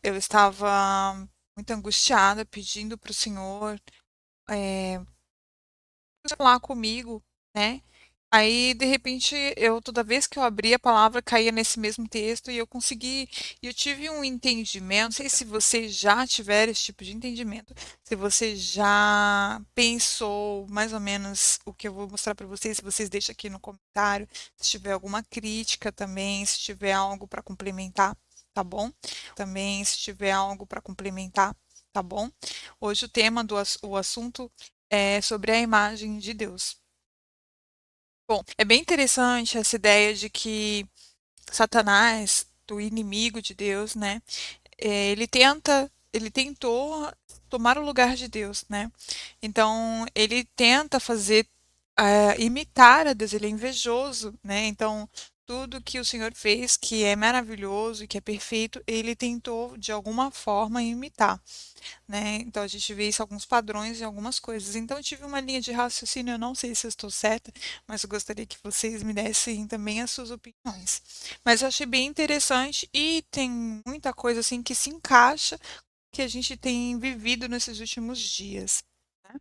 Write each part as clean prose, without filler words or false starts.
Eu estava muito angustiada, pedindo para o Senhor falar comigo, né? Aí, de repente, toda vez que eu abria a palavra, caía nesse mesmo texto e eu tive um entendimento, não sei se você já tiver esse tipo de entendimento, se você já pensou mais ou menos o que eu vou mostrar para vocês, se vocês deixam aqui no comentário, se tiver alguma crítica também, se tiver algo para complementar, tá bom? Também, se tiver algo para complementar, tá bom? Hoje o assunto é sobre a imagem de Deus. Bom, é bem interessante essa ideia de que Satanás, o inimigo de Deus, né, ele tentou tomar o lugar de Deus, né? Então, ele tenta fazer, imitar a Deus, ele é invejoso, né? Então, tudo que o Senhor fez, que é maravilhoso e que é perfeito, ele tentou de alguma forma imitar, né? Então a gente vê isso alguns padrões em algumas coisas. Então eu tive uma linha de raciocínio, eu não sei se eu estou certa, mas eu gostaria que vocês me dessem também as suas opiniões. Mas eu achei bem interessante e tem muita coisa assim que se encaixa que a gente tem vivido nesses últimos dias, né?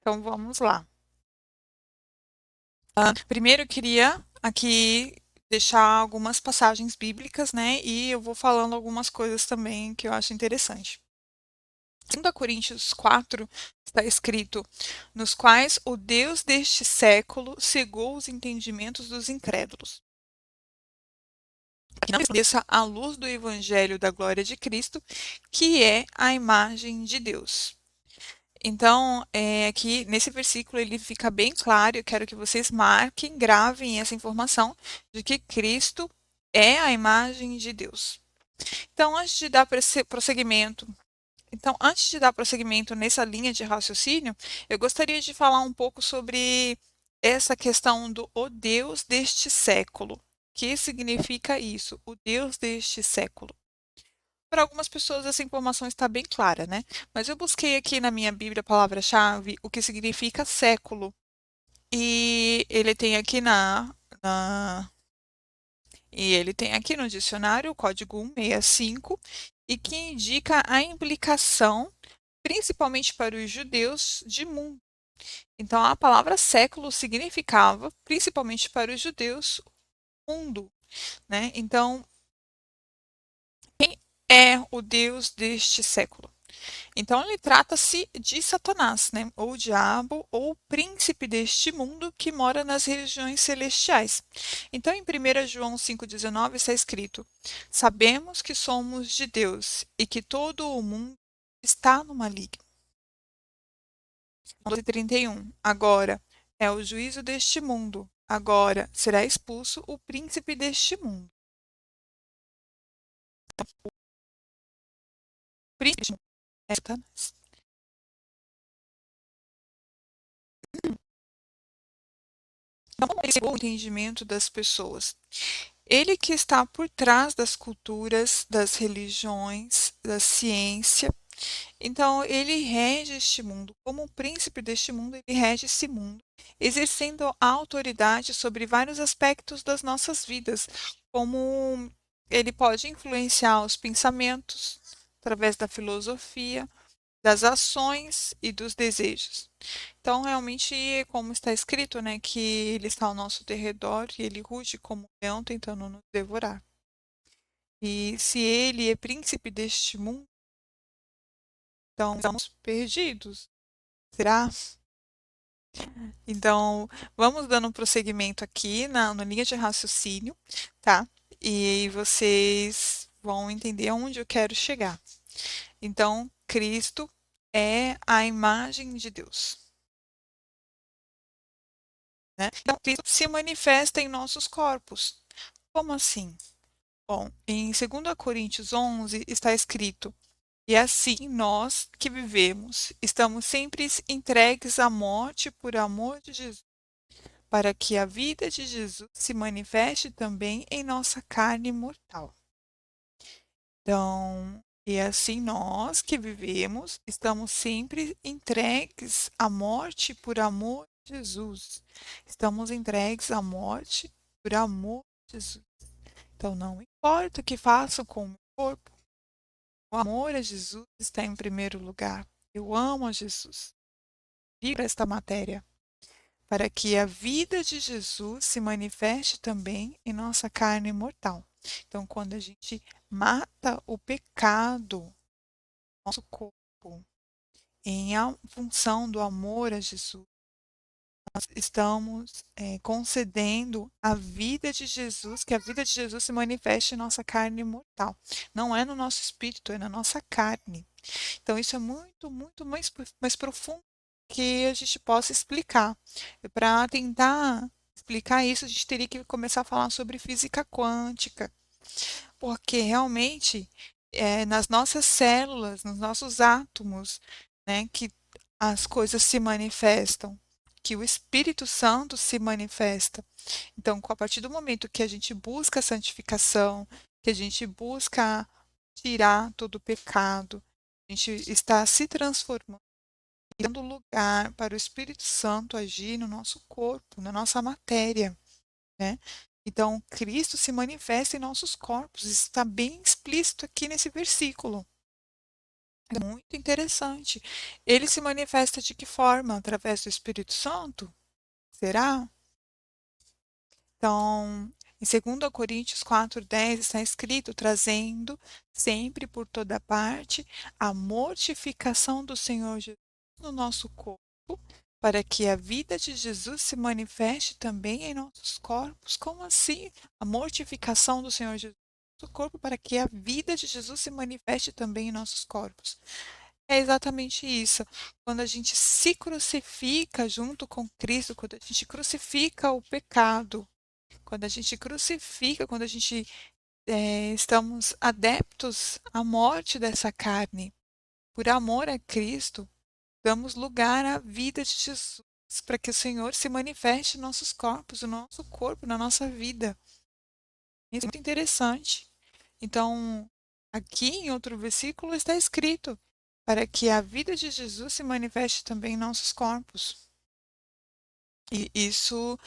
Então vamos lá. Primeiro eu queria aqui deixar algumas passagens bíblicas, né? E eu vou falando algumas coisas também que eu acho interessante. 2 Coríntios 4 está escrito: nos quais o Deus deste século cegou os entendimentos dos incrédulos, que não resplandeça a luz do evangelho da glória de Cristo, que é a imagem de Deus. Então, aqui nesse versículo ele fica bem claro, eu quero que vocês marquem, gravem essa informação de que Cristo é a imagem de Deus. Então, antes de dar prosseguimento nessa linha de raciocínio, eu gostaria de falar um pouco sobre essa questão do o Deus deste século. O que significa isso? O Deus deste século. Para algumas pessoas essa informação está bem clara, né? Mas eu busquei aqui na minha Bíblia a palavra-chave o que significa século. E ele tem aqui na e ele tem aqui no dicionário o código 165 e que indica a implicação principalmente para os judeus, de mundo. Então, a palavra século significava, principalmente para os judeus, mundo, né? Então, quem é o Deus deste século? Então, ele trata-se de Satanás, né? Ou diabo, ou príncipe deste mundo que mora nas regiões celestiais. Então, em 1 João 5,19 está escrito: sabemos que somos de Deus e que todo o mundo está no maligno. 12:31. Agora é o juízo deste mundo. Agora será expulso o príncipe deste mundo. O príncipe deste mundo é Satanás. Então, como esse é o entendimento das pessoas? Ele que está por trás das culturas, das religiões, da ciência. Então, ele rege este mundo. Como o príncipe deste mundo, ele rege esse mundo, exercendo a autoridade sobre vários aspectos das nossas vidas, como ele pode influenciar os pensamentos através da filosofia, das ações e dos desejos. Então, realmente, como está escrito, né, que ele está ao nosso derredor e ele ruge como um leão tentando nos devorar. E se ele é príncipe deste mundo, então estamos perdidos. Será? Então, vamos dando um prosseguimento aqui na linha de raciocínio, tá? E vocês vão entender aonde eu quero chegar. Então, Cristo é a imagem de Deus, né? Então, Cristo se manifesta em nossos corpos. Como assim? Bom, em 2 Coríntios 11 está escrito: e assim nós que vivemos estamos sempre entregues à morte por amor de Jesus, para que a vida de Jesus se manifeste também em nossa carne mortal. Então, e assim nós que vivemos estamos sempre entregues à morte por amor de Jesus. Estamos entregues à morte por amor de Jesus. Então, não importa o que façam com o meu corpo, O amor a Jesus está em primeiro lugar. Eu amo a Jesus. Vivo esta matéria para que a vida de Jesus se manifeste também em nossa carne mortal. Então, quando a gente mata o pecado, nosso corpo, função do amor a Jesus, nós estamos concedendo a vida de Jesus, que a vida de Jesus se manifeste em nossa carne mortal. Não é no nosso espírito, é na nossa carne. Então, isso é muito, muito mais profundo que a gente possa explicar. Para tentar explicar isso, a gente teria que começar a falar sobre física quântica, porque realmente nas nossas células, nos nossos átomos, né, que as coisas se manifestam, que o Espírito Santo se manifesta. Então, a partir do momento que a gente busca a santificação, que a gente busca tirar todo o pecado, a gente está se transformando, dando lugar para o Espírito Santo agir no nosso corpo, na nossa matéria, né? Então, Cristo se manifesta em nossos corpos. Isso está bem explícito aqui nesse versículo. É muito interessante. Ele se manifesta de que forma? Através do Espírito Santo? Será? Então, em 2 Coríntios 4:10 está escrito, trazendo sempre por toda parte a mortificação do Senhor Jesus no nosso corpo, para que a vida de Jesus se manifeste também em nossos corpos. Como assim? A mortificação do Senhor Jesus no nosso corpo, para que a vida de Jesus se manifeste também em nossos corpos. É exatamente isso. Quando a gente se crucifica junto com Cristo, quando a gente crucifica o pecado, quando a gente crucifica, quando a gente estamos adeptos à morte dessa carne, por amor a Cristo, damos lugar à vida de Jesus, para que o Senhor se manifeste em nossos corpos, no nosso corpo, na nossa vida. Isso é muito interessante. Então, aqui em outro versículo está escrito, para que a vida de Jesus se manifeste também em nossos corpos. E isso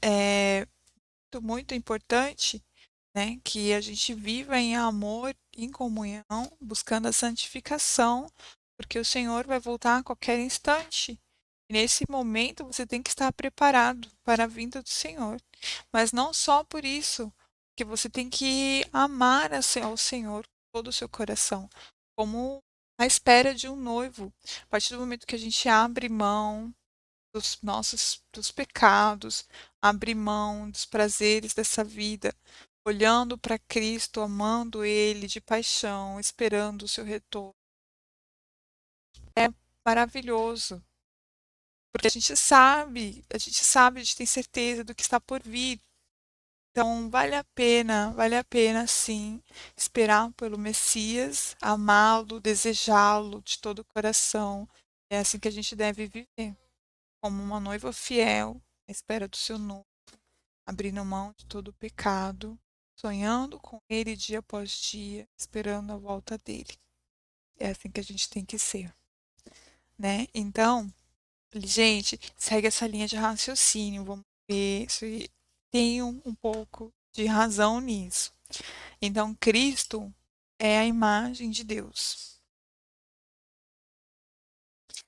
é muito importante, né, que a gente viva em amor, em comunhão, buscando a santificação, porque o Senhor vai voltar a qualquer instante. E nesse momento você tem que estar preparado para a vinda do Senhor. Mas não só por isso, que você tem que amar ao Senhor com todo o seu coração, como a espera de um noivo. A partir do momento que a gente abre mão dos pecados, abre mão dos prazeres dessa vida, olhando para Cristo, amando Ele de paixão, esperando o seu retorno. É maravilhoso, porque a gente tem certeza do que está por vir. Então, vale a pena sim esperar pelo Messias, amá-lo, desejá-lo de todo o coração. É assim que a gente deve viver, como uma noiva fiel, à espera do seu noivo, abrindo mão de todo o pecado, sonhando com ele dia após dia, esperando a volta dele. É assim que a gente tem que ser, né? Então, gente, segue essa linha de raciocínio, vamos ver se tem um pouco de razão nisso. Então, Cristo é a imagem de Deus.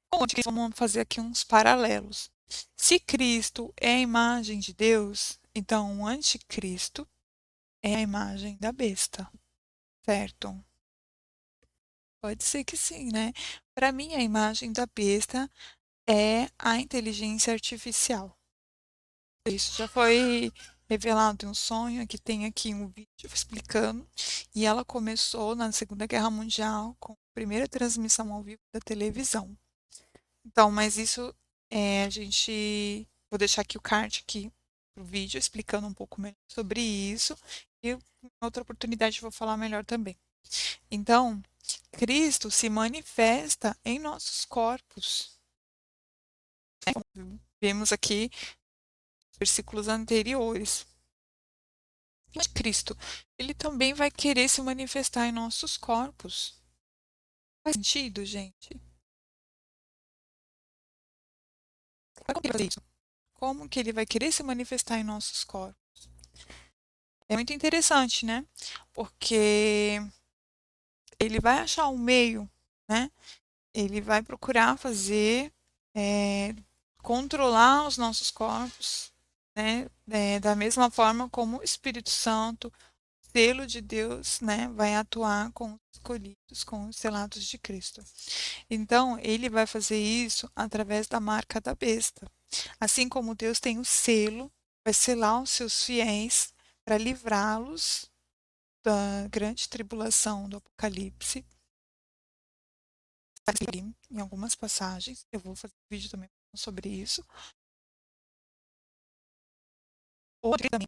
Bom, vamos fazer aqui uns paralelos. Se Cristo é a imagem de Deus, então o anticristo é a imagem da besta, certo? Pode ser que sim, né? Para mim, a imagem da besta é a inteligência artificial. Isso já foi revelado em um sonho, que tem aqui um vídeo explicando, e ela começou na Segunda Guerra Mundial com a primeira transmissão ao vivo da televisão. Então, mas isso a gente vou deixar aqui o card aqui pro vídeo explicando um pouco melhor sobre isso e em outra oportunidade eu vou falar melhor também. Então, Cristo se manifesta em nossos corpos, né? Como vemos aqui versículos anteriores. Mas Cristo, ele também vai querer se manifestar em nossos corpos. Faz sentido, gente? Como que ele vai fazer isso? Como que ele vai querer se manifestar em nossos corpos? É muito interessante, né? Porque ele vai achar um meio, né? Ele vai procurar fazer, controlar os nossos corpos, né? Da mesma forma como o Espírito Santo, selo de Deus, né? Vai atuar com os escolhidos, com os selados de Cristo. Então, ele vai fazer isso através da marca da besta. Assim como Deus tem o selo, vai selar os seus fiéis para livrá-los da grande tribulação do Apocalipse. Em algumas passagens, eu vou fazer um vídeo também sobre isso. Ou também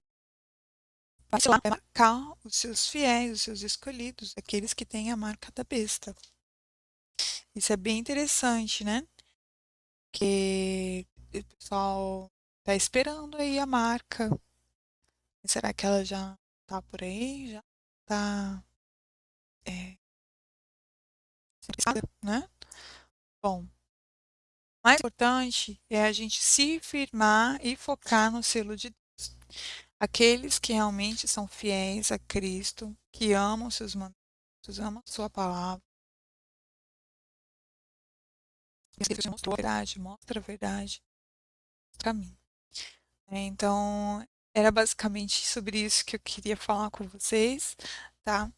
vai selar, vai marcar os seus fiéis, os seus escolhidos, aqueles que têm a marca da besta. Isso é bem interessante, né? Que o pessoal tá esperando aí a marca. Será que ela já tá por aí? Já tá, né? Bom, o mais importante é a gente se firmar e focar no selo de Deus. Aqueles que realmente são fiéis a Cristo, que amam seus mandamentos, amam a sua palavra. Deus mostrou a verdade, mostra a verdade para mim. Então, era basicamente sobre isso que eu queria falar com vocês, tá?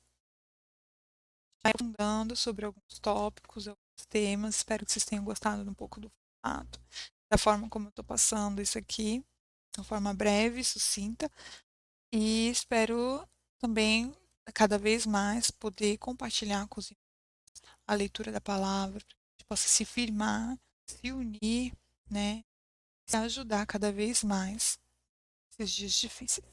Aprofundando sobre alguns tópicos, alguns temas. Espero que vocês tenham gostado um pouco do formato, da forma como eu estou passando isso aqui, de uma forma breve, sucinta. E espero também, cada vez mais, poder compartilhar com os irmãos a leitura da palavra, para que a gente possa se firmar, se unir, né? Se ajudar cada vez mais nesses dias difíceis,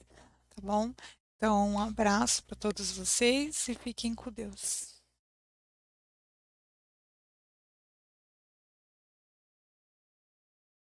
tá bom? Então, um abraço para todos vocês e fiquem com Deus.